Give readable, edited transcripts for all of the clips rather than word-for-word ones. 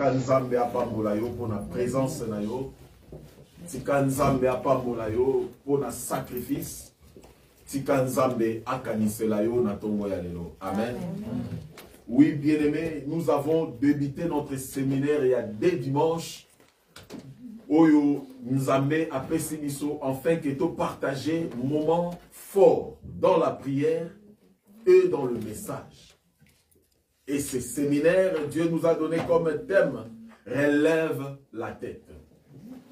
tika nzambe apambola yo pour la présence na yo. Tika nzambe apambola yo pour la sacrifice. Tika nzambe akanisela yo na tongo ya lelo. Amen. Oui, bien-aimés, nous avons débuté notre séminaire il y a 2 dimanches. Oyo Nzambe a pessimiso afin que tu partages moment fort dans la prière et dans le message. Et ce séminaire, Dieu nous a donné comme thème, relève la tête.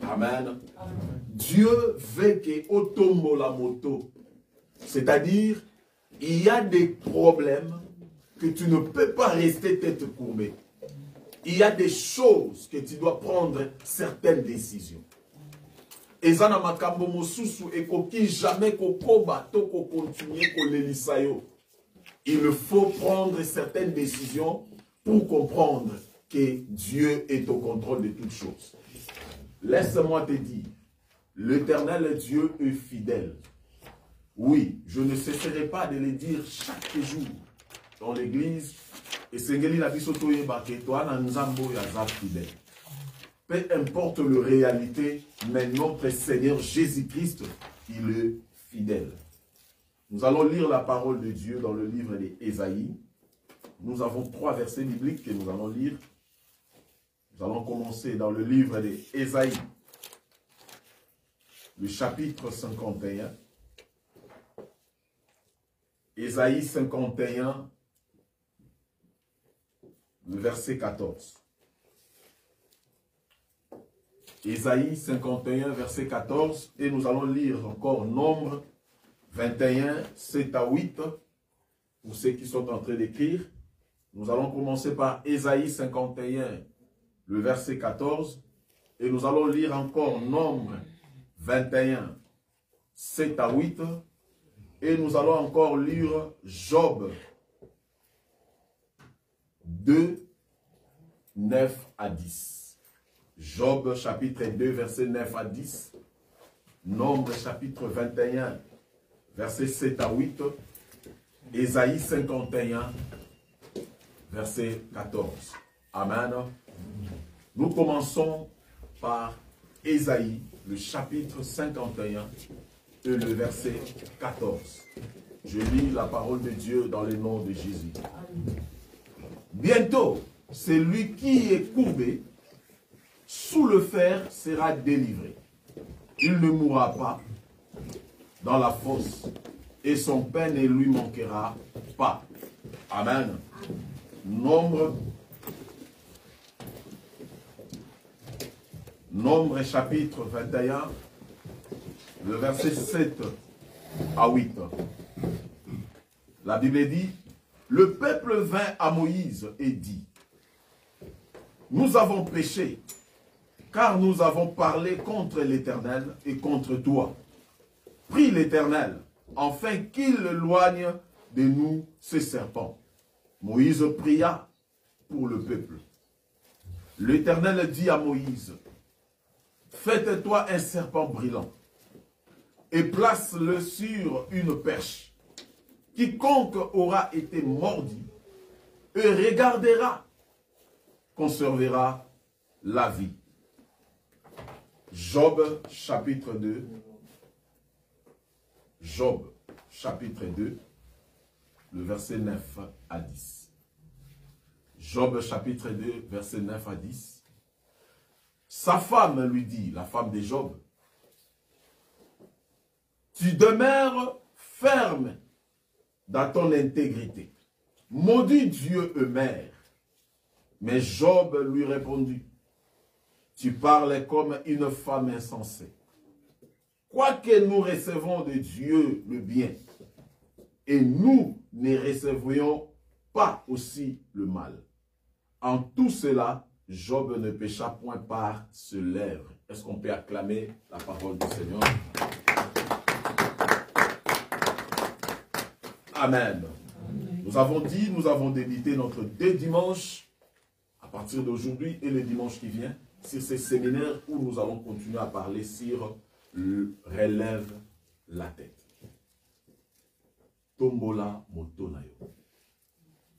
Amen. Dieu veut que otombo la moto. C'est-à-dire, il y a des problèmes que tu ne peux pas rester tête courbée. Il y a des choses que tu dois prendre certaines décisions. Et ça na makambo mosusu et koki jamais kokoba to ko continuer ko lelisayo. Il faut prendre certaines décisions pour comprendre que Dieu est au contrôle de toutes choses. Laisse-moi te dire, l'Éternel Dieu est fidèle. Oui, je ne cesserai pas de le dire chaque jour dans l'église. Et Sengeli la bisoto yebake toi na nzambo ya za fidèle. Peu importe la réalité, mais notre Seigneur Jésus-Christ, il est fidèle. Nous allons lire la parole de Dieu dans le livre d'Ésaïe. Nous avons 3 versets bibliques que nous allons lire. Nous allons commencer dans le livre d'Ésaïe, le chapitre 51. Ésaïe 51, le verset 14. Ésaïe 51, verset 14. Et nous allons lire encore Nombre 21, 7 à 8. Pour ceux qui sont en train d'écrire. Nous allons commencer par Ésaïe 51, le verset 14. Et nous allons lire encore Nombre 21, 7 à 8. Et nous allons encore lire Job 2, 9 à 10. Job chapitre 2, verset 9 à 10. Nombre chapitre 21, verset 7 à 8. Ésaïe 51, verset 14. Amen. Nous commençons par Ésaïe, le chapitre 51 et le verset 14. Je lis la parole de Dieu dans le nom de Jésus. Bientôt, celui qui est courbé sous le fer sera délivré. Il ne mourra pas dans la fosse et son pain ne lui manquera pas. Amen. Nombre chapitre 21, le verset 7 à 8. La Bible dit, le peuple vint à Moïse et dit, nous avons péché, car nous avons parlé contre l'Éternel et contre toi. Prie l'Éternel, afin qu'il éloigne de nous ces serpents. Moïse pria pour le peuple. L'Éternel dit à Moïse, faites-toi un serpent brillant et place-le sur une perche. Quiconque aura été mordu et regardera conservera la vie. Job chapitre 2. Job chapitre 2, le verset 9 à 10. Job chapitre 2, verset 9 à 10. Sa femme lui dit, la femme de Job, tu demeures ferme dans ton intégrité. Maudit Dieu et mère. Mais Job lui répondit, tu parles comme une femme insensée. Quoique nous recevons de Dieu le bien, et nous ne recevions pas aussi le mal. En tout cela, Job ne pécha point par ses lèvres. Est-ce qu'on peut acclamer la parole du Seigneur? Amen. Nous avons dit, nous avons débuté notre 2 dimanches, à partir d'aujourd'hui et le dimanche qui vient, sur ces séminaires où nous allons continuer à parler sur relève la tête. Tombola motonayo.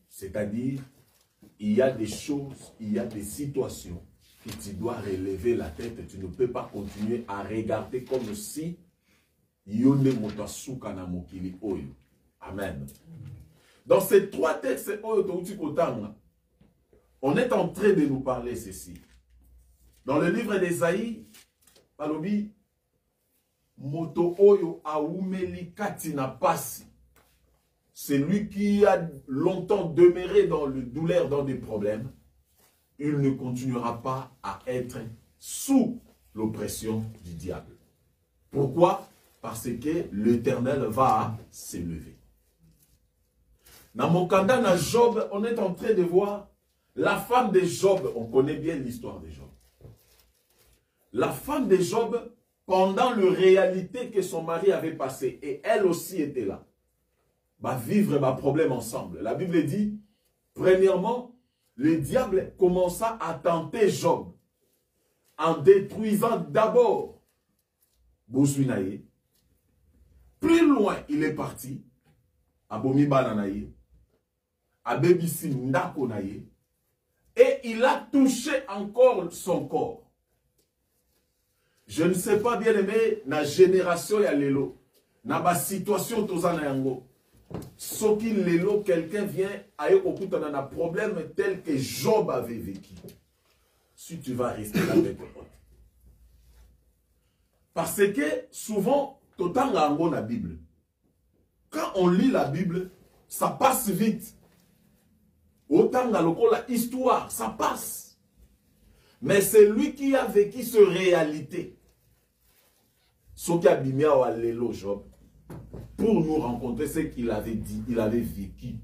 C'est-à-dire, il y a des choses, il y a des situations que tu dois relever la tête. Tu ne peux pas continuer à regarder comme si yonde motasuka na mokili oyo. Amen. Dans ces trois textes, on est en train de nous parler ceci. Dans le livre d'Ésaïe, Palobi, Moto Oyo Aoumeli Katina Pasi. C'est lui qui a longtemps demeuré dans le douleur, dans des problèmes. Il ne continuera pas à être sous l'oppression du diable. Pourquoi? Parce que l'Éternel va s'élever. Dans mon candidat, dans Job, on est en train de voir la femme de Job. On connaît bien l'histoire de Job. La femme de Job, pendant la réalité que son mari avait passée, et elle aussi était là, va vivre ma problème ensemble. La Bible dit, premièrement, le diable commença à tenter Job en détruisant d'abord Bosuinaye. Plus loin, il est parti à Bomibananaye, à Bebisi Ndakonaye, et il a touché encore son corps. Je ne sais pas bien aimé, na génération ya lelo, na ba situation tozana yango. Soki lelo, quelqu'un vient à un problème tel que Job avait vécu. Si tu vas rester là avec toi. Parce que souvent, total dans la Bible. Quand on lit la Bible, ça passe vite. Autant dans la histoire, ça passe. Mais c'est lui qui a vécu cette réalité. Ce qui a bimé à l'élo Job, pour nous rencontrer ce qu'il avait dit, il avait vécu.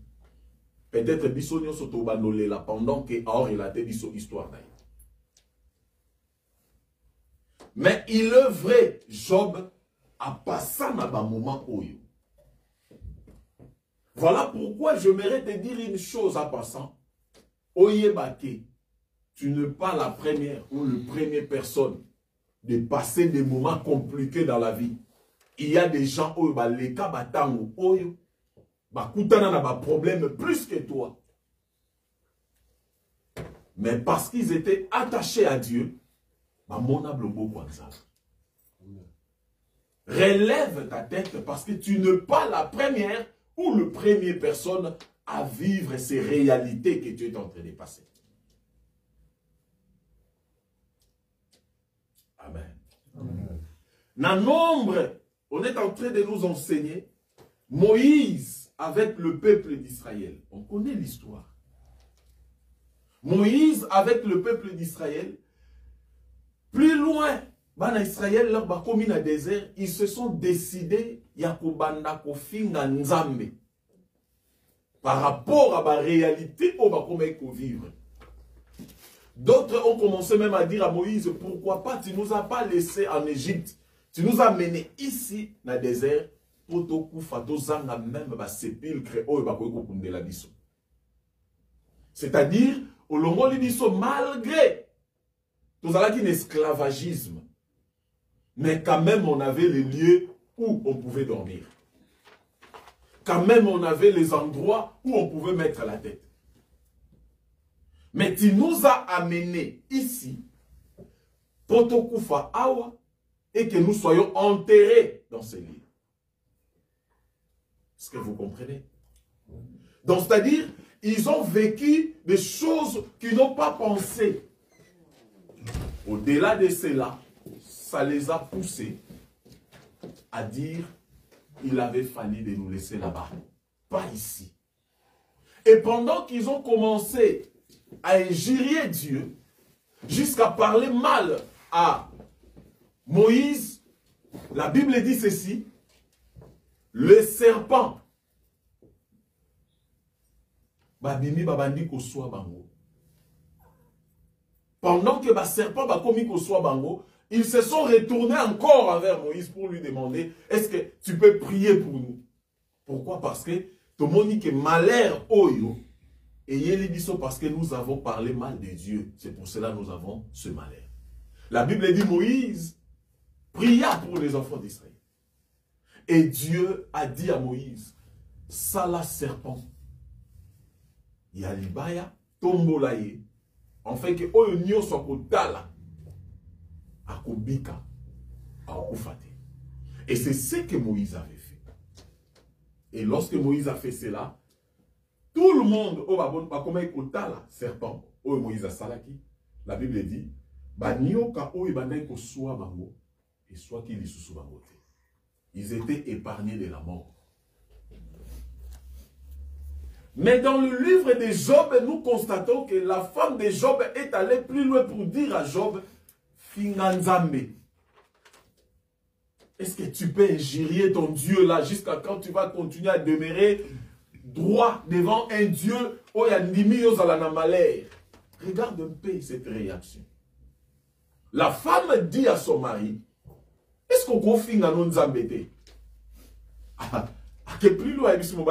Peut-être Bissonio Sotobanole là pendant que or il a dit son histoire. Mais il est vrai, Job a passé dans un moment où. Voilà pourquoi je j'aimerais te dire une chose en passant. Oyebake, tu n'es pas la première ou la première personne de passer des moments compliqués dans la vie. Il y a des gens qui ont des problèmes plus que toi. Mais parce qu'ils étaient attachés à Dieu, relève ta tête parce que tu n'es pas la première ou la première personne à vivre ces réalités que tu es en train de passer. Amen. Dans nombre, on est en train de nous enseigner Moïse avec le peuple d'Israël. On connaît l'histoire. Moïse avec le peuple d'Israël. Plus loin, dans Israël, là, comme dans le désert, ils se sont décidés par rapport à la réalité où ils vont vivre. D'autres ont commencé même à dire à Moïse, pourquoi pas, tu ne nous as pas laissé en Égypte. Tu nous as menés ici, dans le désert, pour te même sépulcre. C'est-à-dire, au long de malgré tout un esclavagisme, mais quand même on avait les lieux où on pouvait dormir. Quand même on avait les endroits où on pouvait mettre la tête. Mais tu nous as amenés ici, Potokufa Awa, et que nous soyons enterrés dans ces lieux. Est-ce que vous comprenez? Donc, c'est-à-dire, ils ont vécu des choses qu'ils n'ont pas pensé. Au-delà de cela, ça les a poussés à dire il avait fallu de nous laisser là-bas, pas ici. Et pendant qu'ils ont commencé à injurier Dieu, jusqu'à parler mal à Moïse, la Bible dit ceci, le serpent, babimi babandi ko soit bango. Pendant que le serpent va commis ko soit bango, ils se sont retournés encore envers Moïse pour lui demander, est-ce que tu peux prier pour nous? Pourquoi? Parce que tout le monde dit que malheur oyo, et il dit ça parce que nous avons parlé mal de Dieu. C'est pour cela que nous avons ce malheur. La Bible dit Moïse pria pour les enfants d'Israël. Et Dieu a dit à Moïse, Sala serpent, Yalibaya, tombolaye, en fait que oyo nyonso akotala akobika akofate. Et c'est ce que Moïse avait fait. Et lorsque Moïse a fait cela, tout le monde au babon ba comment ekotala serpent oyo Moïse a salaki, la Bible dit ba nyoka oyo bandai ko soa bango et soit qui lisusu bango te. Ils étaient épargnés de la mort. Mais dans le livre de Job, nous constatons que la femme de Job est allée plus loin pour dire à Job, Finganzambe. Est-ce que tu peux injurier ton Dieu là jusqu'à quand tu vas continuer à demeurer droit devant un Dieu où il y a une malheur? Regarde un peu cette réaction. La femme dit à son mari, est-ce qu'on confie à nos Nzambete? À quel plus loin est-ce que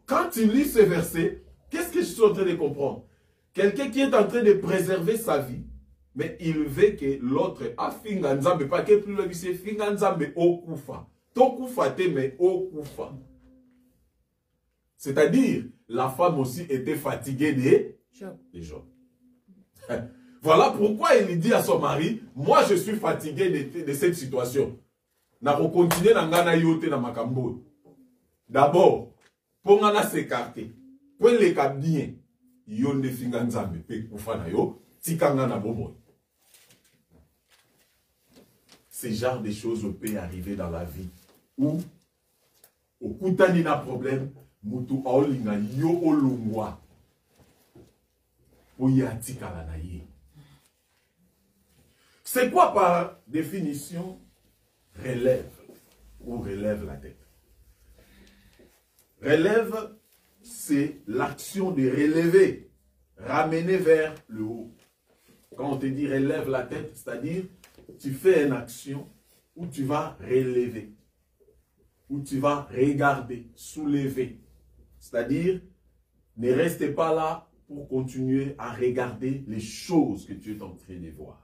quand tu lis ce verset, qu'est-ce que je suis en train de comprendre? Quelqu'un qui est en train de préserver sa vie, mais il veut que l'autre a finganzambe, pas que plus loin, c'est finganzambe okufa. Tokufa te mais okufa. C'est-à-dire, la femme aussi était fatiguée des Job. Voilà pourquoi il dit à son mari, moi je suis fatigué de cette situation. D'abord, pour nous s'écarter, pour les cas bien, yonde finganzambe pe kufana yo, tikanga na bomo. Ce genre de choses peut arriver dans la vie où au kutani na problème, mutu aolinga yo olungwa. Oya tikala na ye. C'est quoi par définition relève ou relève la tête? Relève, c'est l'action de relever, ramener vers le haut. Quand on te dit relève la tête, c'est-à-dire tu fais une action où tu vas relever, où tu vas regarder, soulever. C'est-à-dire ne restez pas là pour continuer à regarder les choses que tu es en train de voir.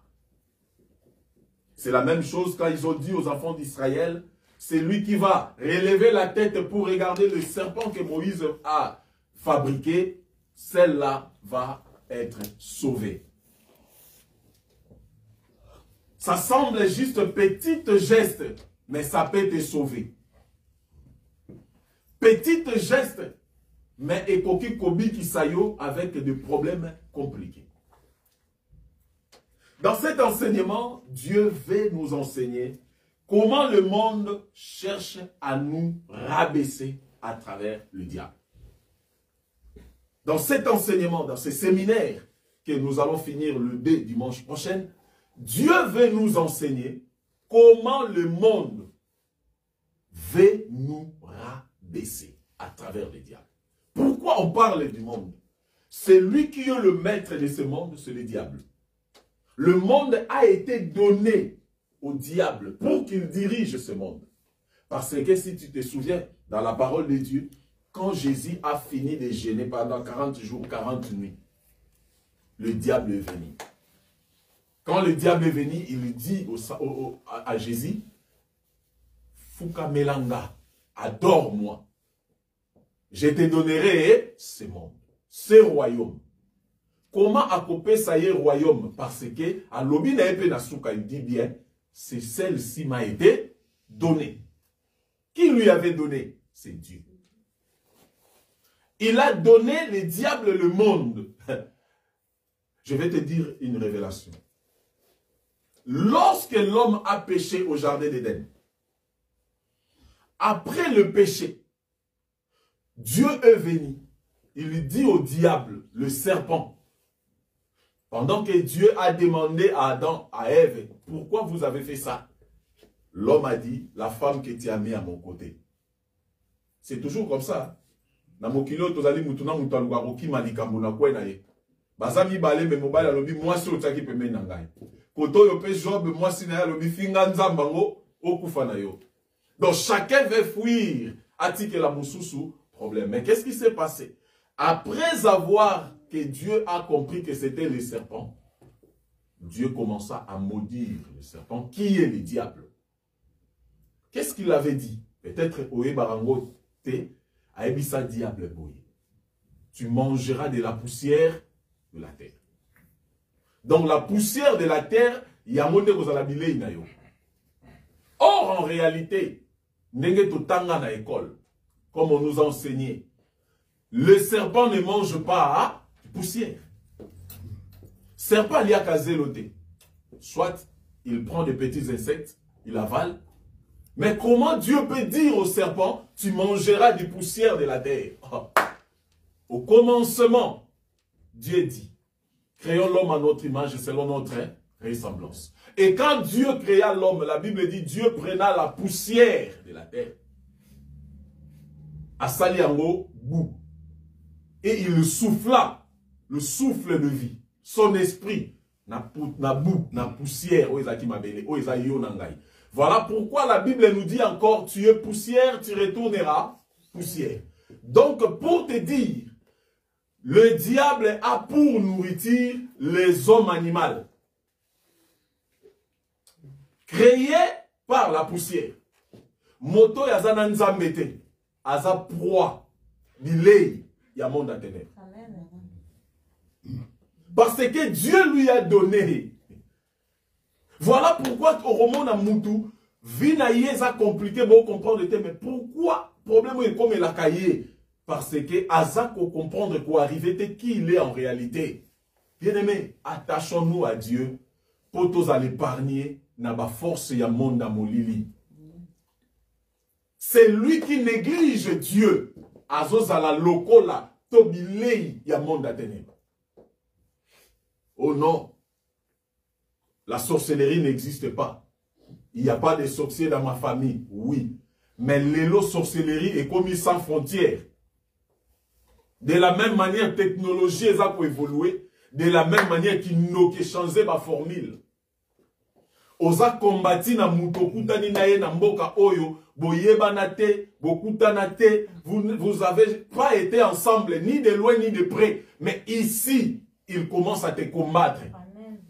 C'est la même chose quand ils ont dit aux enfants d'Israël, c'est lui qui va relever la tête pour regarder le serpent que Moïse a fabriqué, celle-là va être sauvée. Ça semble juste un petit geste, mais ça peut te sauver. Petit geste, mais ekoki kobi kisayo avec des problèmes compliqués. Dans cet enseignement, Dieu veut nous enseigner comment le monde cherche à nous rabaisser à travers le diable. Dans cet enseignement, dans ce séminaire que nous allons finir le 2 dimanche prochain, Dieu veut nous enseigner comment le monde veut nous rabaisser à travers le diable. Pourquoi on parle du monde? C'est lui qui est le maître de ce monde, c'est le diable. Le monde a été donné au diable pour qu'il dirige ce monde. Parce que si tu te souviens, dans la parole de Dieu, quand Jésus a fini de jeûner pendant 40 jours, 40 nuits, le diable est venu. Quand le diable est venu, il dit à Jésus, Fuka Melanga, adore-moi. Je te donnerai ce monde, ce royaume. Comment accoper ça y est royaume? Parce que à l'obi na epé na souka, il dit bien, c'est celle-ci m'a été donnée. Qui lui avait donné? C'est Dieu. Il a donné le diable le monde. Je vais te dire une révélation. Lorsque l'homme a péché au jardin d'Éden, après le péché, Dieu est venu. Il dit au diable, le serpent, pendant que Dieu a demandé à Adam, à Ève, pourquoi vous avez fait ça? L'homme a dit, la femme que tu as mis à mon côté. C'est toujours comme ça. Donc chacun veut fuir. Problème. Mais qu'est-ce qui s'est passé? Après avoir que Dieu a compris que c'était le serpent, Dieu commença à maudire le serpent, qui est le diable. Qu'est-ce qu'il avait dit? Peut-être Oé Barango T. Aebisa diable boye. Tu mangeras de la poussière de la terre. Donc la poussière de la terre, il y a monté aux alabilé inayo. Or, en réalité, nenge totanga na école, comme on nous a enseigné, le serpent ne mange pas poussière. Serpent lié à kazeloté. Soit il prend des petits insectes, il avale. Mais comment Dieu peut dire au serpent, tu mangeras des poussières de la terre? Au commencement, Dieu dit, créons l'homme à notre image selon notre ressemblance. Et quand Dieu créa l'homme, la Bible dit, Dieu prena la poussière de la terre. À Saliango, bout. Et il souffla, le souffle de vie. Son esprit, na boue, na poussière, voilà pourquoi la Bible nous dit encore, tu es poussière, tu retourneras poussière. Donc, pour te dire, le diable a pour nourriture les hommes animaux. Créés par la poussière. Moto yazana nzambete, aza proie, bilei, ya monde à ténèbres. Parce que Dieu lui a donné. Voilà pourquoi au roman na mutu, vie na yeza compliqué pour comprendre le thème. Mais pourquoi problème est comme la cahier? Parce que Azako comprendre quoi arriver qui il est en réalité. Bien aimé, attachons-nous à Dieu pour tous à l'épargner na ba force ya monde à molili. C'est lui qui néglige Dieu. Azozala lokola tobilei ya monde à ténèbres. Oh non, la sorcellerie n'existe pas. Il n'y a pas de sorciers dans ma famille, oui. Mais l'élo sorcellerie est commis sans frontières. De la même manière, technologie a évolué. De la même manière qu'il n'a changé ma formule. Oza kombati na mutokuta ni naye na mboka oyo, boyebanate, bokutanate, vous avez pas été ensemble, ni de loin ni de près. Mais ici, il commence à te combattre. Amen.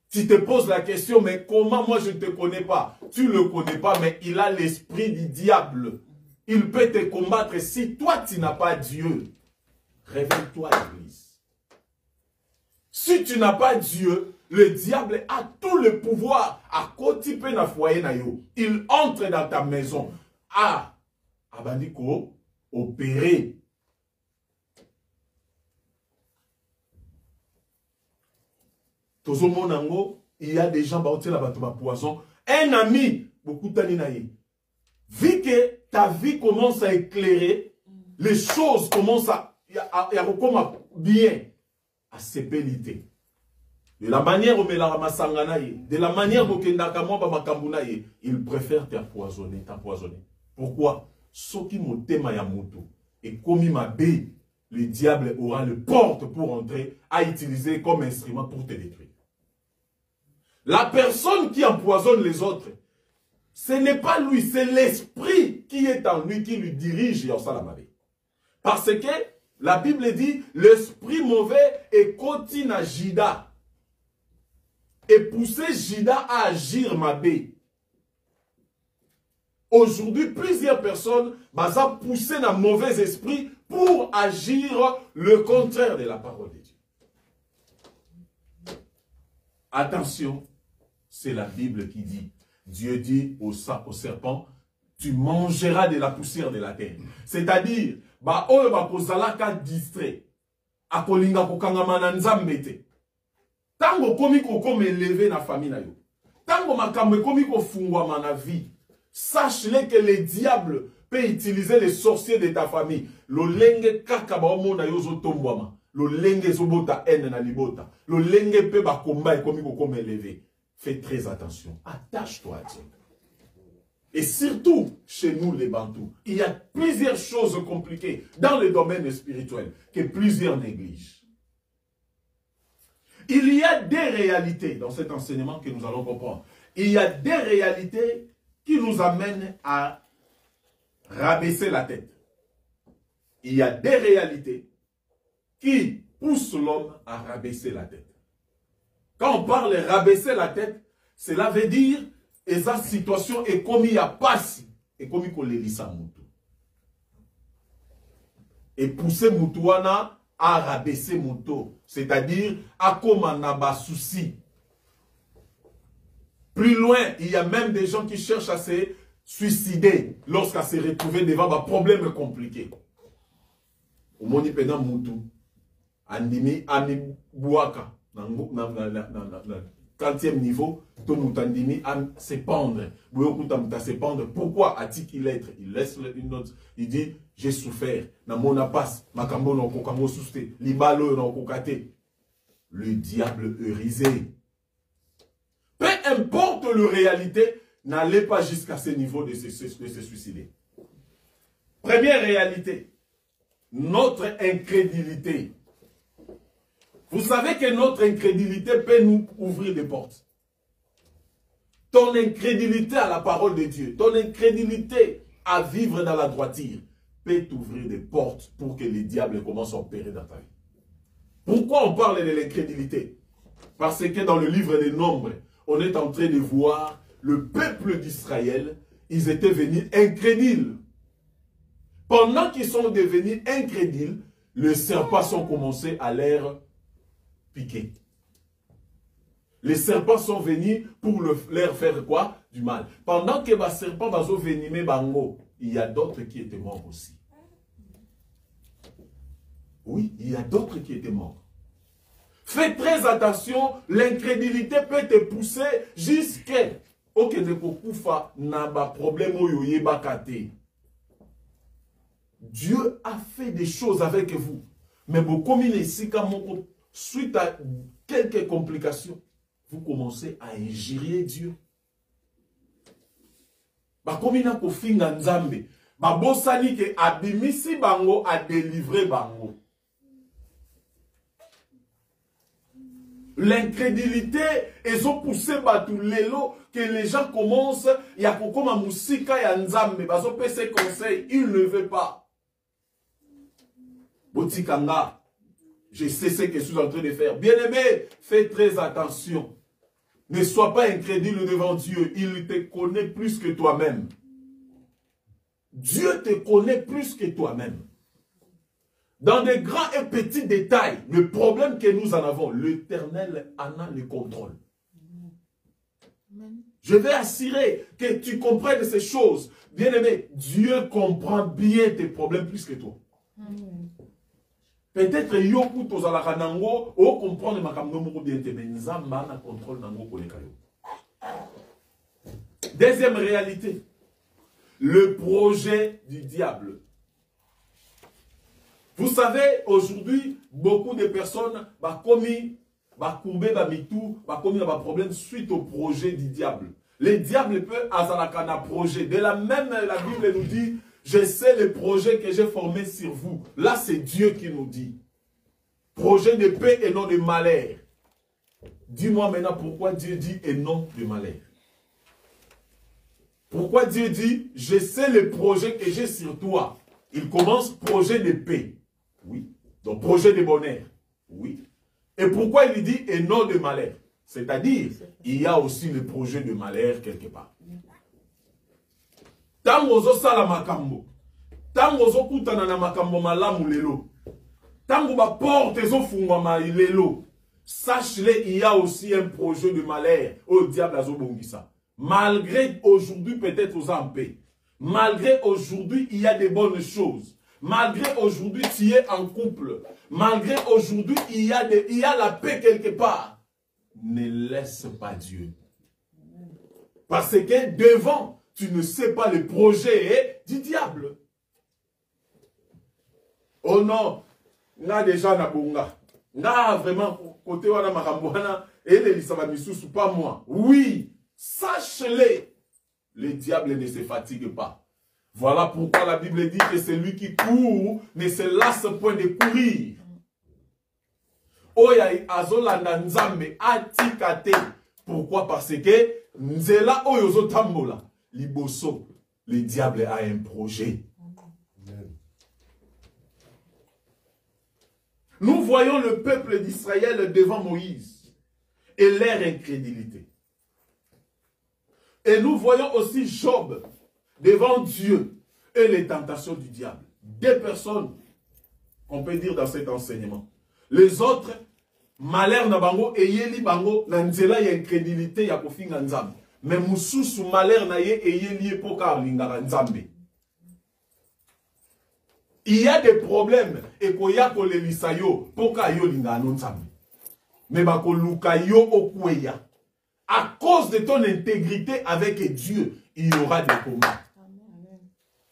Tu te poses la question, mais comment moi je ne te connais pas? Tu ne le connais pas, mais il a l'esprit du diable. Il peut te combattre si toi tu n'as pas Dieu. Réveille-toi, l'église. Si tu n'as pas Dieu, le diable a tout le pouvoir à kotiper na foyer na yo. Il entre dans ta maison. Ah, abandiko, opérer. Il y a des gens qui ont poison. Un ami, beaucoup de vu que ta vie commence à éclairer, les choses commencent à bien, à s'épéliter. De la manière où de la manière où il préfère t'empoisonner. Pourquoi? Ce qui m'a téma ya moto et comme ma bé, le diable aura le porte pour entrer à utiliser comme instrument pour te détruire. La personne qui empoisonne les autres, ce n'est pas lui, c'est l'esprit qui est en lui qui lui dirige. Parce que la Bible dit, l'esprit mauvais est continue à Jida. Et pousser Jida à agir ma bé. Aujourd'hui, plusieurs personnes ont poussé un mauvais esprit pour agir le contraire de la parole de Dieu. Attention, c'est la Bible qui dit, Dieu dit au serpent, tu mangeras de la poussière de la terre. C'est-à-dire, oyo bakozalaka distrait, akolinga kokangama nzambete. Tango komi kokoma élevé na famille na yo. Tango makambo komi kofungwa na vie. Sache-le que le diable peut utiliser les sorciers de ta famille. Lo lenge kaka ba omona yo zo tombwama. Lo lenge zo bota ene na libota. Lo lenge pe ba komba e komi kokoma élevé. Fais très attention. Attache-toi à Dieu. Et surtout, chez nous les Bantous, il y a plusieurs choses compliquées dans le domaine spirituel que plusieurs négligent. Il y a des réalités dans cet enseignement que nous allons comprendre. Il y a des réalités qui nous amènent à rabaisser la tête. Il y a des réalités qui poussent l'homme à rabaisser la tête. Quand on parle de rabaisser la tête, cela veut dire que sa situation est comme il y a passé et comme il y a l'élisa moutou. et pousser Moutouana à rabaisser Mouto. C'est-à-dire, à Komanaba souci. Plus loin, il y a même des gens qui cherchent à se suicider lorsqu'à se retrouver devant un problème compliqué. Au moni pena Moutou, Andimi Ami Bouaka, 30e niveau, tout Moutandimi à se pendre. Bouyokuta se pendre. Pourquoi a-t-il l'être? Il laisse une note. Il dit, j'ai souffert. Namona passe. Makambo no kokamo souste. Libalo no kokate. Le diable eurisé. Peu importe la réalité, n'allez pas jusqu'à ce niveau de se suicider. Première réalité, notre incrédulité. Vous savez que notre incrédulité peut nous ouvrir des portes. Ton incrédulité à la parole de Dieu, ton incrédulité à vivre dans la droiture, peut t'ouvrir des portes pour que les diables commencent à opérer dans ta vie. Pourquoi on parle de l'incrédulité? Parce que dans le livre des Nombres, on est en train de voir le peuple d'Israël, ils étaient venus incrédules. Pendant qu'ils sont devenus incrédules, les serpents ont commencé à leur piquer. Les serpents sont venus pour leur faire quoi? Du mal. Pendant que les serpents sont venus, il y a d'autres qui étaient morts aussi. Oui, il y a d'autres qui étaient morts. Fais très attention, l'incrédulité peut te pousser jusqu'à problème. Dieu a fait des choses avec vous. Mais suite à quelques complications, vous commencez à injurier Dieu. Bakomina kofinga nzambe. Babosani ke abimisi bango a délivré bango. L'incrédulité, ils ont poussé batou lelo que les gens commencent, il y a kokoma musika ya nzambe, bazo pese conseil, il ne veut pas. Botikanga, je sais ce que je suis en train de faire. Bien-aimé, fais très attention. Ne sois pas incrédule devant Dieu. Il te connaît plus que toi-même. Dieu te connaît plus que toi-même. Dans des grands et petits détails, le problème que nous en avons, l'Éternel en a le contrôle. Je vais assurer que tu comprennes ces choses. Bien-aimé, Dieu comprend bien tes problèmes plus que toi. Peut-être yoku tozalaka nango o comprendre makambo moko bien te mais nzamba na contrôle nango koleka yo. Deuxième réalité, le projet du diable. Vous savez, aujourd'hui, beaucoup de personnes commis problème suite au projet du diable. Le diable peut azalaka na projet. De la même, la Bible nous dit, je sais le projet que j'ai formé sur vous. Là, c'est Dieu qui nous dit. Projet de paix et non de malheur. Dis-moi maintenant pourquoi Dieu dit et non de malheur. Pourquoi Dieu dit, je sais le projet que j'ai sur toi. Il commence projet de paix. Oui. Donc projet de bonheur. Oui. Et pourquoi il dit et non de malheur? C'est-à-dire, il y a aussi le projet de malheur quelque part. Tango zo sala makambo. Tango zo kutana na makambo malamu lelo. Tango ba porte zo fungwa lelo. Sache-le, il y a aussi un projet de malheur au diable a zo bongisa. Malgré aujourd'hui peut-être aux en paix. Malgré aujourd'hui il y a des bonnes choses. Malgré aujourd'hui tu es en couple. Malgré aujourd'hui il y a la paix quelque part. Ne laisse pas Dieu. Parce que devant, tu ne sais pas le projet du diable. Oh non, nga déjà na bonga. Nga vraiment côté wana makamboana et les lisaba misusu pas moi. Oui, sache-le. Le diable ne se fatigue pas. Voilà pourquoi la Bible dit que celui qui court ne se lasse point de courir. Oya azolanda nzambe atikate. Pourquoi? Parce que nzela oyozo tambola liboso, le diable a un projet. Amen. Nous voyons le peuple d'Israël devant Moïse et leur incrédulité. Et nous voyons aussi Job devant Dieu et les tentations du diable. Deux personnes qu'on peut dire dans cet enseignement. Les autres, malheur na bango, eyeli bango, nanzela y incrédulité ya kofinga nzambe. Mais mususu malheur na ye eyeli epoka lingara nzambe. Il y a des problèmes et koya kolelisa yo poka yo lingara nzambe. Mais bako luka yo okweya. À cause de ton intégrité avec Dieu, il y aura des combats.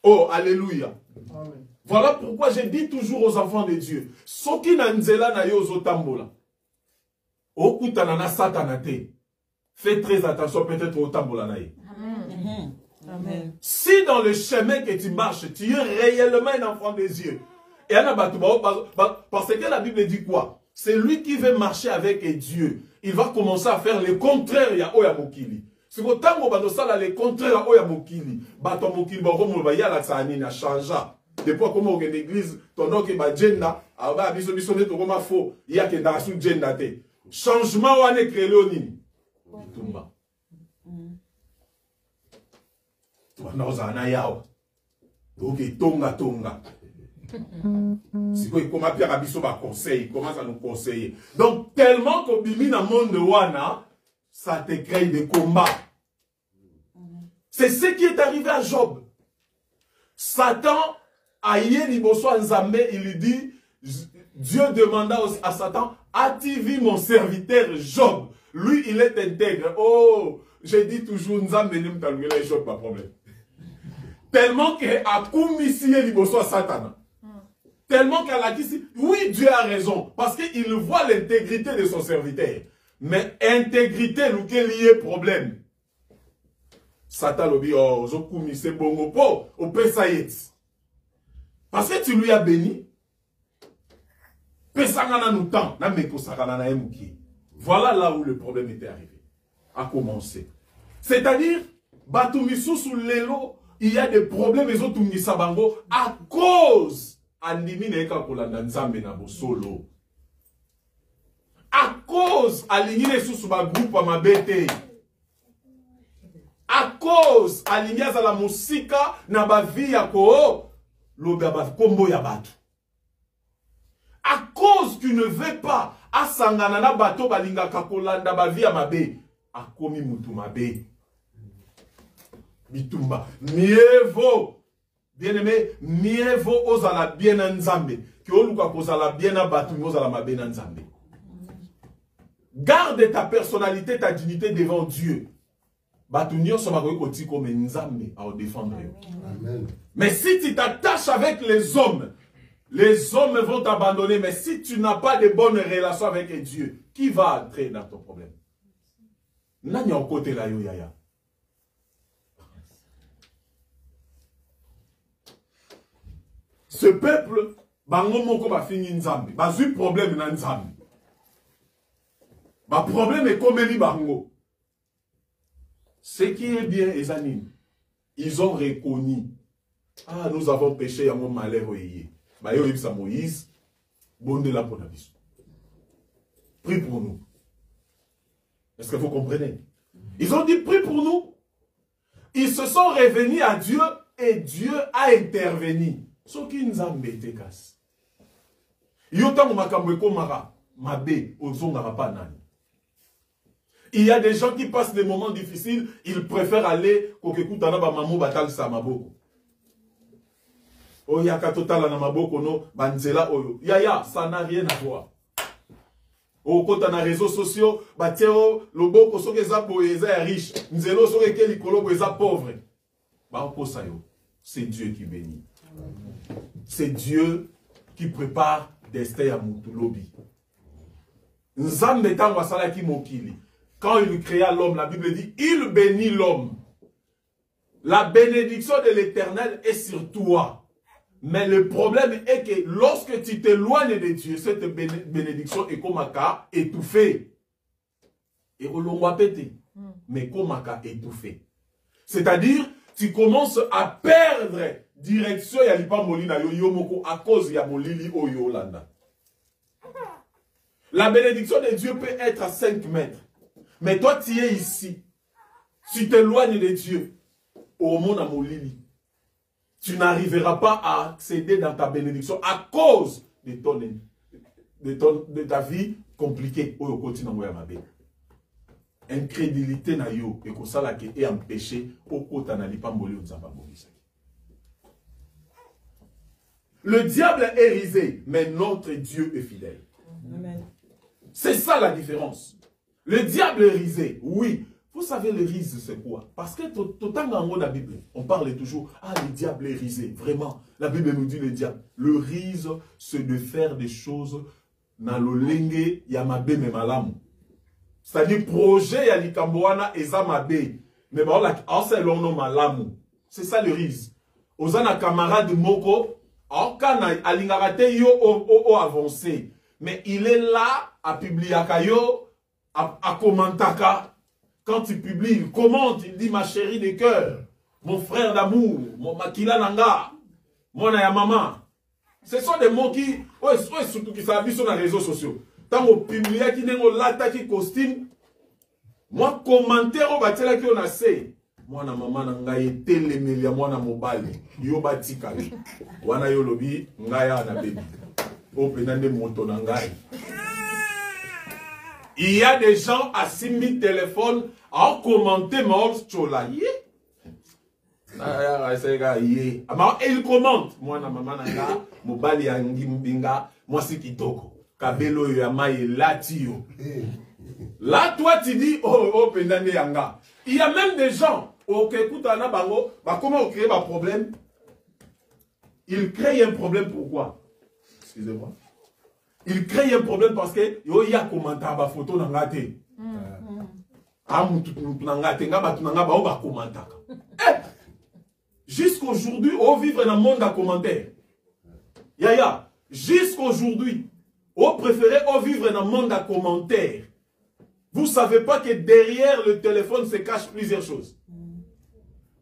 Oh, alléluia. Amen. Voilà pourquoi je dis toujours aux enfants de Dieu, soki na nzela na yo zotambola, okutana na satanate, fais très attention peut-être au tambola na ye. Amen. Amen. Si dans le chemin que tu marches, tu es réellement un enfant de Dieu, et parce que la Bible dit quoi? C'est lui qui veut marcher avec Dieu. Il va commencer à faire le contraire ya oya mokili. Si vous tango bandosala le contraire ya oya mokili, bato mokili ba romo ba ya la tsani na changea. Depuis comment on l'église, ton nom qui ba gender, aba biso biso ne to koma faux, ya ke dans sous gender te. Changement wana créé nini? Bitumba. Toi na na yawa. Donc tonga tonga. Si quoi il commence à faire un conseil, il commence à nous conseiller. Donc tellement qu'on bimi dans le monde de Wana, ça te crée des combats. C'est ce qui est arrivé à Job. Satan a yé Nzambe, il lui dit, Dieu demanda à Satan, as-tu vu mon serviteur Job? Lui, il est intègre. Oh, j'ai dit toujours, Nzambe ne me talme pas Job, pas problème. Tellement qu'il a commis à Satan. Tellement qu'elle a dit, oui, Dieu a raison, parce qu'il voit l'intégrité de son serviteur. Mais intégrité, lequel y est problème. Satan le dit, oh, je commis c'est bon, au Pesayet. Parce que tu lui as béni, Pesangana nous tend, voilà là où le problème était arrivé, a commencé. C'est-à-dire, Batumisu sous l'élo, il y a des problèmes, les autres Sabango, à cause andimi na eka kolanda nzambe na bosolo. À cause alingi susu ba groupe mabete. À cause alingi za musika na ba vie ya ko loba ba kombo ya bato. À cause tu ne veux pas asangana na bato balinga kolanda ba vie ya mabe, akomi mutu mabe. Bitumba, mieux vaut. Bien-aimé, mieux vaut osala bien nzambe que oluka kozala bien na batu osala mabe na nzambe. Garde ta personnalité, ta dignité devant Dieu. Batu nyonso bakoki kotika comme nzambe à défendre. Amen. Mais si tu t'attaches avec les hommes vont t'abandonner. Mais si tu n'as pas de bonnes relations avec Dieu, qui va entrer dans ton problème? Nani en côté la yo yaya. Ce peuple, bango moko ba fini nzambe, ba zui problème na nzambe. Ba problème est comme li bango. Ce qui est bien, les amis, ils ont reconnu. Ah, nous avons péché à mon malheur. Bah, yo yebisa Moïse, bonde la pour la vie. Prie pour nous. Est-ce que vous comprenez? Ils ont dit, prie pour nous. Ils se sont revenus à Dieu et Dieu a intervenu. Ce qui nous a embêté, casse. Il y a des gens qui passent des moments difficiles, ils préfèrent aller kokekutana ba mamu batal sa maboko. Oh ya katotala na maboko no banzela oyo. Ya ça n'a rien à voir. Oh kota na réseaux sociaux, bateo loboko soke za boyeza riche, nzelo soke ke likolo boyeza pauvre. Ba oposa yo. C'est Dieu qui bénit. C'est Dieu qui prépare destin à Moutulobi. Nzambe tango asala ki mokili. Quand il créa l'homme, la Bible dit, il bénit l'homme. La bénédiction de l'Éternel est sur toi. Mais le problème est que lorsque tu t'éloignes de Dieu, cette bénédiction est comme un cas étouffée. Et on l'a pété. Mais comme un cas étouffé. C'est-à-dire, tu commences à perdre direction ya lipa molina yo yomoko à cause ya molili o yolanda. La bénédiction de Dieu peut être à 5 mètres. Mais toi, tu es ici. Tu t'éloignes de Dieu. Au monde à molili. Tu n'arriveras pas à accéder dans ta bénédiction à cause de ta vie compliquée. Oyo koti na ngoya mabe. Incrédulité na yo et que ça la qui est empêché au kota na lipamboli nzamba bobisa. Le diable est risé, mais notre Dieu est fidèle. Amen. C'est ça la différence. Le diable est risé, oui. Vous savez, le rise, c'est quoi? Parce que tout le temps dans la Bible, on parle toujours, ah, le diable est risé. Vraiment, la Bible nous dit le diable. Le rise, c'est de faire des choses dans le lenge yamabe me malamu. C'est-à-dire, projet ya likamboana eza mabe. Mais bon, là, c'est l'on malamu. C'est ça le rise. Ozana camarade moko, en kana alingarate yo o avancé. Mais il est là à publier à commentaka. Quand tu publies, il commente, il dit ma chérie de cœur, mon frère d'amour, mon makila nanga, mon aya maman. Ce sont des mots qui, surtout qui s'habillent sur les réseaux sociaux. Tant qu'on publie, qui n'est pas là, qui costume, moi commentaire au bâtiment qui on a fait. Moi na maman nanga été les mélias, moi na mobile, yo batika, wana yo lobi, ngaya na baby. Au penande moto nangai. Il y a des gens à 6000 téléphones à commenter ma chola. Et il commente. Moi, na maman nanga, mobali ya mbinga, moi c'est kitoko. Kabelo yama et latio. Là, toi, tu dis, oh, pendane yanga. Il y a même des gens, ok, écoute, ana bango, bah comment on crée un problème? Il crée un problème pourquoi? Excusez-moi. Il crée un problème parce que yo y a commentaire ba photo na ngate. Jusqu'aujourd'hui, on vivre dans le monde à commentaire. Yaya, jusqu'aujourd'hui, on préfère vivre dans le monde à commentaire. Vous ne savez pas que derrière le téléphone se cachent plusieurs choses.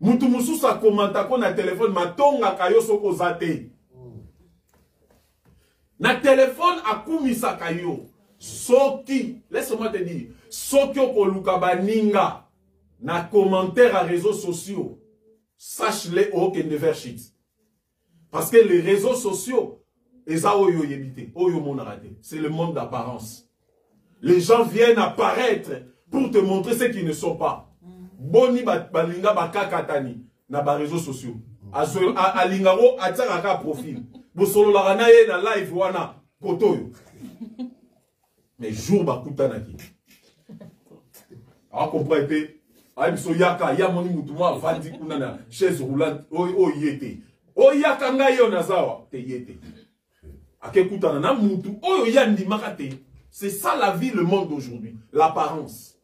Mutu sa commenta ko na téléphone matonga kayo soko zate. Na téléphone akumisa kayo. Soki, laisse-moi te dire, soki okoluka baninga na commentaire à réseaux sociaux, sache-le au Kendever Shit. Parce que les réseaux sociaux, c'est le monde d'apparence. Les gens viennent apparaître pour te montrer ce qu'ils ne sont pas. Boni balinga bakakatani na ba réseaux sociaux. Alingaro atsaka profil. Bosolo la ranaye na live wana kotoyo. Mais jour bakutana ki. A comprendre que ayi so yaka ya moni mutuma vandi kuna na chaise roulante o yete. O yaka ngayo nazawa te yete. Akekutana na mutu oyo yandi makate. C'est ça la vie, le monde d'aujourd'hui, l'apparence.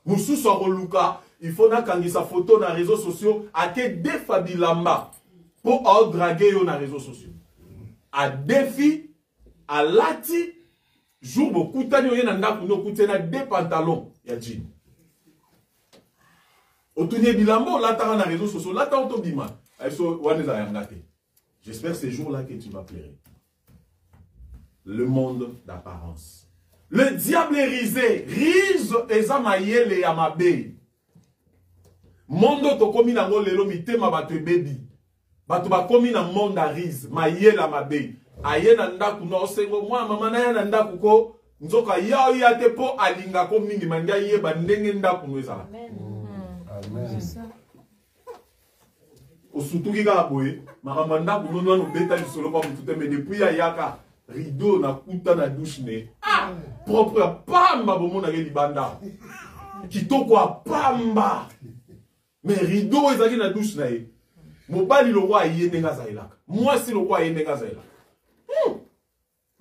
Moussou Soroluka, il faut na sa photo dans les réseaux sociaux à que défabi lamba pour draguer dans les réseaux sociaux. À défi, à lati, jour beaucoup tanyo yena kuno kutena des pantalons ya jean. Otunye bilambo là dans les réseaux sociaux là tant bima. J'espère ces jours-là que tu vas pleurer. Le monde d'apparence. Le diable est risé. Rise ezamayele ya mabe. Mondo to komi na ngolelo mitema bato bebi. Bato ba komi na monde a rise. Mayele ya mabe. Aye na ndaku no sengo mwa mama na ya na ndaku ko nzoka yao ya te po alinga ko mingi manga yeba ndenge ndaku nweza. Amen. Amen. Osutuki ka boye. Makamba ndaku no no beta lisolo ba mutute me depuis ya yaka. Rideau na kuta na douche ne. Ah! Propre pamba bomo na libanda. Kitoko a pamba. Mais rideau ezaki na douche na ye. Mobali lo roi yé nenga zailaka. Moi si le roi yé nenga zailaka.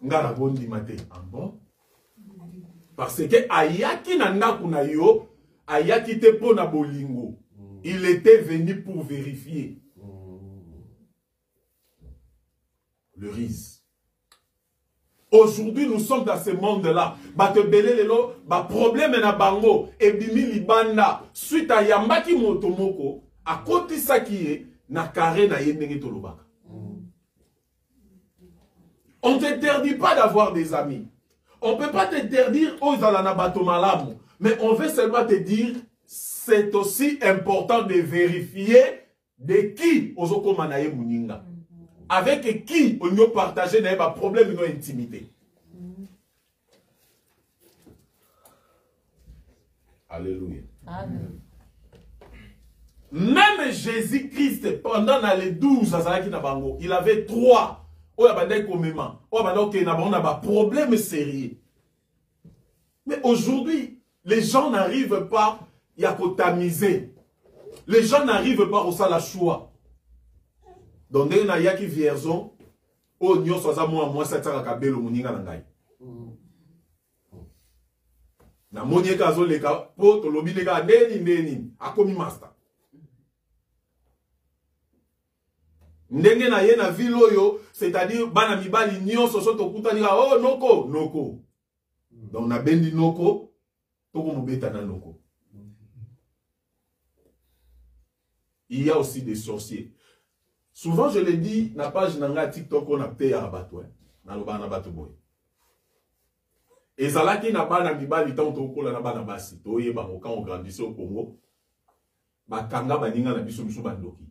Ngara bondi mate. Ah bon? Parce que ayaki na ndaku na yo, ayaki te po na bolingo. Il était venu pour vérifier. Le risque. Aujourd'hui, nous sommes dans ce monde-là. Problème na bango, ebimi libanda, suite à Yambaki Motomoko, à côté ça qui est, na carré na yendenge tolobaka. On ne t'interdit pas d'avoir des amis. On ne peut pas t'interdire aux alana batomalamu. Mais on veut seulement te dire, c'est aussi important de vérifier de qui ozoko manaye muninga. avec qui on a partagé un problème de nos intimités. Alléluia. Amen. Même Jésus-Christ, pendant les 12 ans, il avait 3. Il avait un problème sérieux. Mais aujourd'hui, les gens n'arrivent pas à tamiser. Les gens n'arrivent pas au la choix. Donc, il y a qui vierzon, oh, nous sommes moi, ça t'a kabelo muninga nangai. Na monier kazo leka, po to lobi leka neni, akomi master. Ndenge na ye na ville oyo, c'est-à-dire bana mibali nyonso so to kutani oh noko. Donc na bendi noko, toko mobeta na noko. Il y a aussi des sorciers. Souvent je le dis, na page nanga TikTok on a payé à bateau, na loba na bateau boy. Et zalaki na bana mibali tant to kola na bana basi, to yeba mo quand on grandissait au Congo, ba kanga baninga na biso bandoki.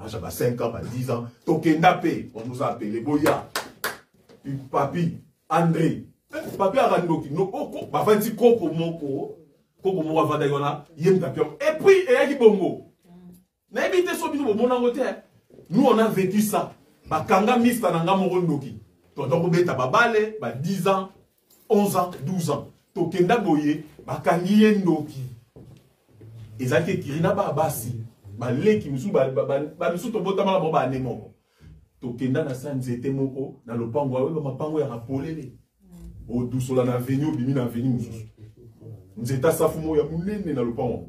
J'avais 5 ans, 10 ans. Tokendapé, on nous a appelé Boya. Puis Papi, André. Papi a rendu no oko, ba fanti koko moko avandayona, yem tapion. Et puis, et yaki bongo. Na ebite so biso mon angote. Nous on a vécu ça. Ba kanga mista nanga moko ndoki. Tonton beta babale, ba 10 ans, 11 ans, 12 ans. Tokenda boye, ba kangi yendoki. Ezaki kirina ba basi. Baleki musu misu to botama la boba anemo to kenda na sanzete moko na lopango wa mapango ya rapolele o dusola na avenue bimi na avenue musu nzeta safumo ya munene na lopango.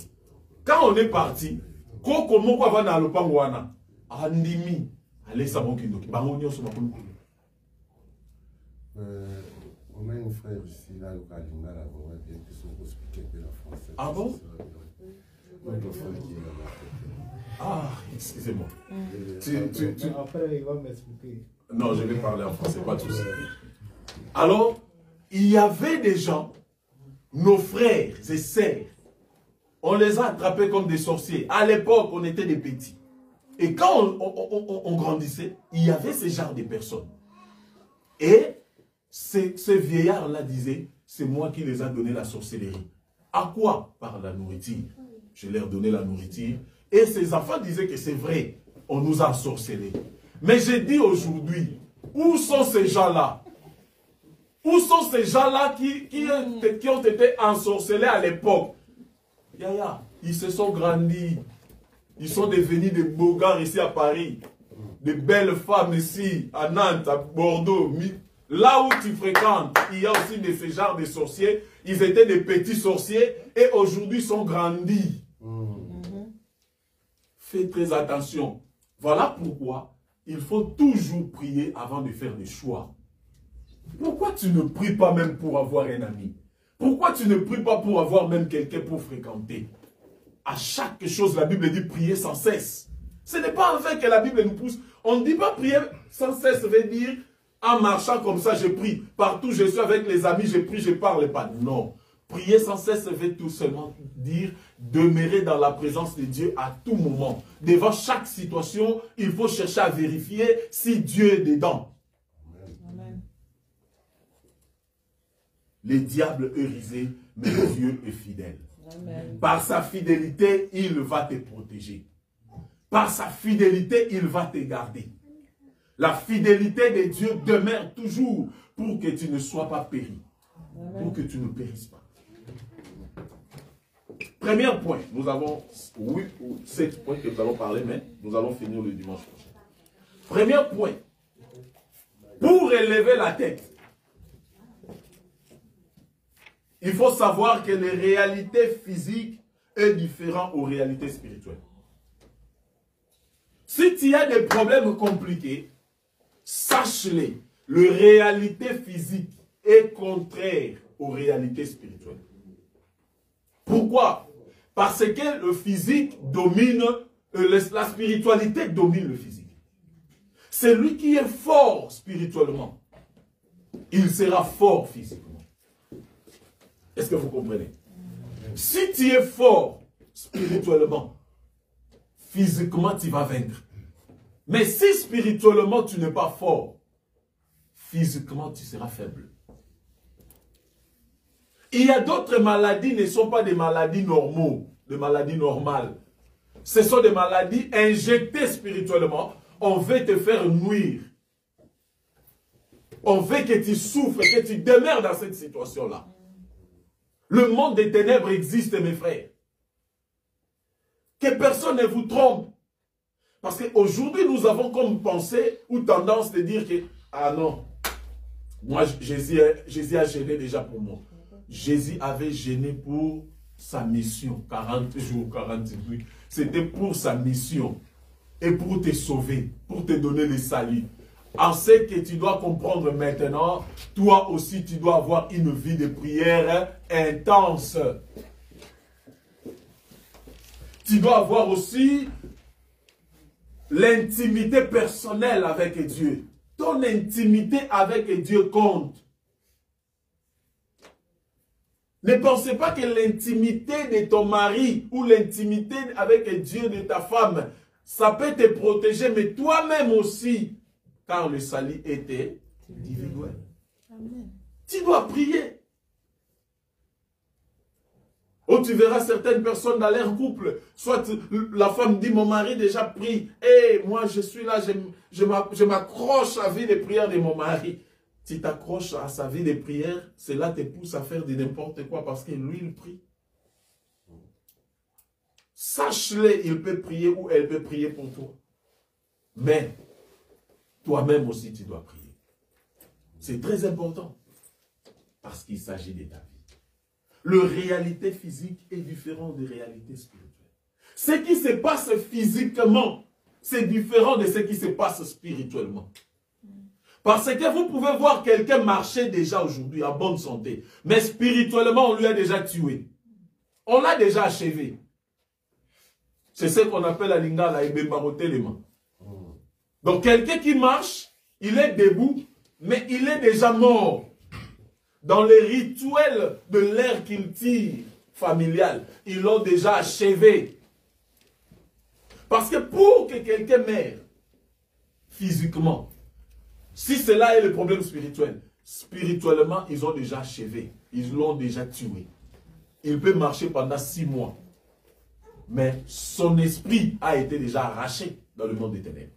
Quand on est parti koko moko ava na lopango wana andimi alesa mokindo bango nyoso makoni. On a un frère ici là au Kalinga là on va bien que son expliquer la français. Ah bon? Ah, excusez-moi. Après, il va m'expliquer. Non, je vais parler en français, pas de souci. Alors, il y avait des gens, nos frères et sœurs, on les a attrapés comme des sorciers. À l'époque, on était des petits. Et quand on grandissait, il y avait ce genre de personnes. Et ce vieillard-là disait, c'est moi qui les a donné la sorcellerie. À quoi? Par la nourriture. Je leur donnais la nourriture. Et ces enfants disaient que c'est vrai, on nous a sorcelés. Mais j'ai dit aujourd'hui, où sont ces gens-là? Où sont ces gens-là qui ont été ensorcelés à l'époque? Ils se sont grandis. Ils sont devenus des beaux gars ici à Paris. De belles femmes ici, à Nantes, à Bordeaux. Là où tu fréquentes, il y a aussi de ce genre de sorciers. Ils étaient des petits sorciers et aujourd'hui sont grandis. Fais très attention. Voilà pourquoi il faut toujours prier avant de faire des choix. Pourquoi tu ne pries pas même pour avoir un ami? Pourquoi tu ne pries pas pour avoir même quelqu'un pour fréquenter? À chaque chose, la Bible dit prier sans cesse. Ce n'est pas en fait que la Bible nous pousse. On ne dit pas prier sans cesse, ça veut dire en marchant comme ça, je prie. Partout je suis avec les amis, je prie, je ne parle pas. Non. Prier sans cesse, ça veut tout seulement dire demeurer dans la présence de Dieu à tout moment. Devant chaque situation, il faut chercher à vérifier si Dieu est dedans. Amen. Les diables est risé, mais Dieu est fidèle. Amen. Par sa fidélité, il va te protéger. Par sa fidélité, il va te garder. La fidélité de Dieu demeure toujours pour que tu ne sois pas péri. Amen. Pour que tu ne périsses pas. Premier point, nous avons 8 ou 7 points que nous allons parler, mais nous allons finir le dimanche prochain. Premier point, pour élever la tête, il faut savoir que les réalités physiques sont différentes aux réalités spirituelles. Si tu as des problèmes compliqués, sache-les, la réalité physique est contraire aux réalités spirituelles. Pourquoi? Parce que le physique domine, la spiritualité domine le physique. Celui qui est fort spirituellement, il sera fort physiquement. Est-ce que vous comprenez? Si tu es fort spirituellement, physiquement tu vas vaincre. Mais si spirituellement tu n'es pas fort, physiquement tu seras faible. Il y a d'autres maladies, ne sont pas des maladies normaux, des maladies normales. Ce sont des maladies injectées spirituellement. On veut te faire nuire. On veut que tu souffres, que tu demeures dans cette situation-là. Le monde des ténèbres existe, mes frères. Que personne ne vous trompe. Parce qu'aujourd'hui, nous avons comme pensée ou tendance de dire que, ah non, moi, Jésus a gêné déjà pour moi. Jésus avait gêné pour sa mission, 40 jours, 40 nuits. C'était pour sa mission et pour te sauver, pour te donner le salut. En ce que tu dois comprendre maintenant, toi aussi tu dois avoir une vie de prière intense. Tu dois avoir aussi l'intimité personnelle avec Dieu. Ton intimité avec Dieu compte. Ne pensez pas que l'intimité de ton mari ou l'intimité avec Dieu de ta femme, ça peut te protéger, mais toi-même aussi, car le salut était individuel. Amen. Tu dois prier. Ou tu verras certaines personnes dans leur couple, soit la femme dit, mon mari déjà prie, et moi je suis là, je m'accroche à la vie de prière de mon mari. Si tu t'accroches à sa vie de prière, cela te pousse à faire de n'importe quoi parce que lui, il prie. Sache-le, il peut prier ou elle peut prier pour toi. Mais, toi-même aussi, tu dois prier. C'est très important parce qu'il s'agit de ta vie. La réalité physique est différente des réalités spirituelles. Ce qui se passe physiquement, c'est différent de ce qui se passe spirituellement. Parce que vous pouvez voir quelqu'un marcher déjà aujourd'hui en bonne santé. Mais spirituellement, on lui a déjà tué. On l'a déjà achevé. C'est ce qu'on appelle à Lingala et Bembarotelema. Donc quelqu'un qui marche, il est debout, mais il est déjà mort. Dans les rituels de l'air qu'il tire familial, ils l'ont déjà achevé. Parce que pour que quelqu'un meure physiquement, si cela est le problème spirituel, spirituellement, ils ont déjà achevé. Ils l'ont déjà tué. Il peut marcher pendant 6 mois. Mais son esprit a été déjà arraché dans le monde des ténèbres.